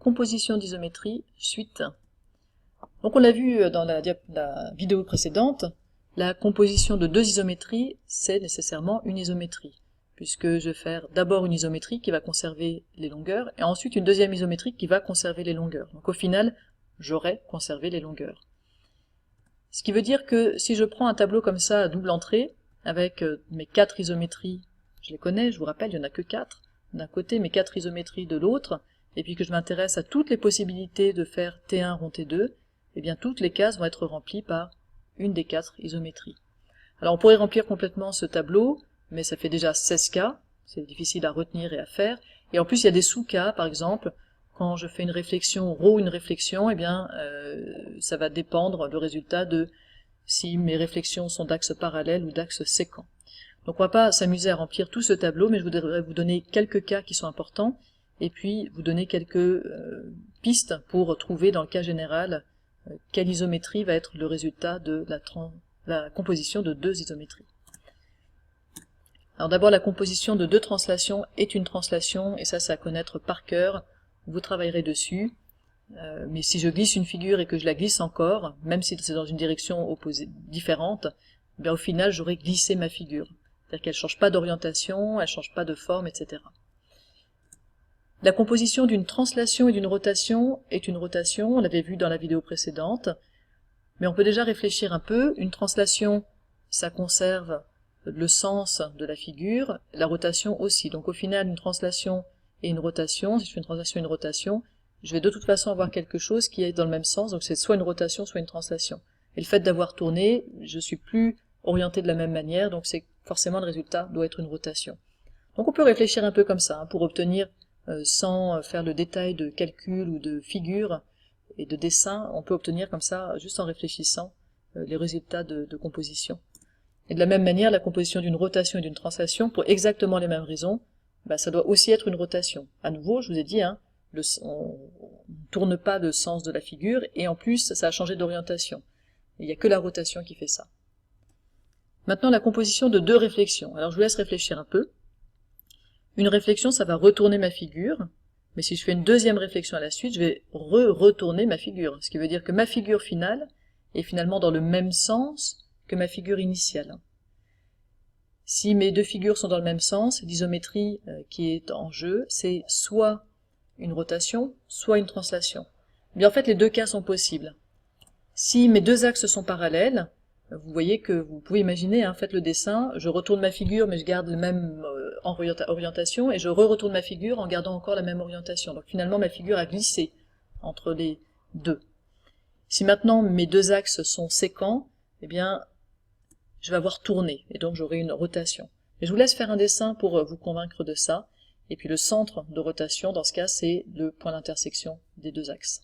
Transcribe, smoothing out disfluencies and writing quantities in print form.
composition d'isométrie, suite. Donc on l'a vu dans la vidéo précédente, la composition de deux isométries, c'est nécessairement une isométrie, puisque je vais faire d'abord une isométrie qui va conserver les longueurs, et ensuite une deuxième isométrie qui va conserver les longueurs. Donc au final, j'aurai conservé les longueurs. Ce qui veut dire que si je prends un tableau comme ça à double entrée, avec mes 4 isométries, je les connais, je vous rappelle, il n'y en a que 4, d'un côté mes 4 isométries de l'autre, et puis que je m'intéresse à toutes les possibilités de faire T1 rond T2, eh bien toutes les cases vont être remplies par une des 4 isométries. Alors on pourrait remplir complètement ce tableau, mais ça fait déjà 16 cas, c'est difficile à retenir et à faire, et en plus il y a des sous-cas, par exemple, quand je fais une réflexion, une réflexion, eh bien ça va dépendre le résultat de si mes réflexions sont d'axes parallèles ou d'axes séquents. Donc on va pas s'amuser à remplir tout ce tableau, mais je voudrais vous donner quelques cas qui sont importants, et puis vous donner quelques pistes pour trouver dans le cas général quelle isométrie va être le résultat de la composition de deux isométries. Alors d'abord, la composition de deux translations est une translation, et ça c'est à connaître par cœur, vous travaillerez dessus, mais si je glisse une figure et que je la glisse encore, même si c'est dans une direction opposée, différente, bien au final j'aurai glissé ma figure. C'est-à-dire qu'elle ne change pas d'orientation, elle ne change pas de forme, etc. La composition d'une translation et d'une rotation est une rotation, on l'avait vu dans la vidéo précédente, mais on peut déjà réfléchir un peu. Une translation, ça conserve le sens de la figure, la rotation aussi. Donc au final, une translation et une rotation, si je fais une translation et une rotation, je vais de toute façon avoir quelque chose qui est dans le même sens, donc c'est soit une rotation, soit une translation. Et le fait d'avoir tourné, je suis plus orienté de la même manière, donc c'est forcément le résultat doit être une rotation. Donc on peut réfléchir un peu comme ça, pour obtenir, sans faire le détail de calcul ou de figure et de dessin, on peut obtenir comme ça, juste en réfléchissant, les résultats de composition. Et de la même manière, la composition d'une rotation et d'une translation, pour exactement les mêmes raisons, ça doit aussi être une rotation. À nouveau, je vous ai dit, on ne tourne pas le sens de la figure, et en plus, ça a changé d'orientation. Il n'y a que la rotation qui fait ça. Maintenant, la composition de deux réflexions. Alors, je vous laisse réfléchir un peu. Une réflexion, ça va retourner ma figure, mais si je fais une deuxième réflexion à la suite, je vais retourner ma figure, ce qui veut dire que ma figure finale est finalement dans le même sens que ma figure initiale. Si mes deux figures sont dans le même sens, l'isométrie qui est en jeu, c'est soit une rotation, soit une translation. Mais en fait, les deux cas sont possibles. Si mes deux axes sont parallèles, vous voyez que vous pouvez imaginer, faites le dessin, je retourne ma figure mais je garde la même orientation, et je retourne ma figure en gardant encore la même orientation. Donc finalement ma figure a glissé entre les deux. Si maintenant mes deux axes sont séquents, eh bien je vais avoir tourné, et donc j'aurai une rotation. Et je vous laisse faire un dessin pour vous convaincre de ça, et puis le centre de rotation dans ce cas c'est le point d'intersection des deux axes.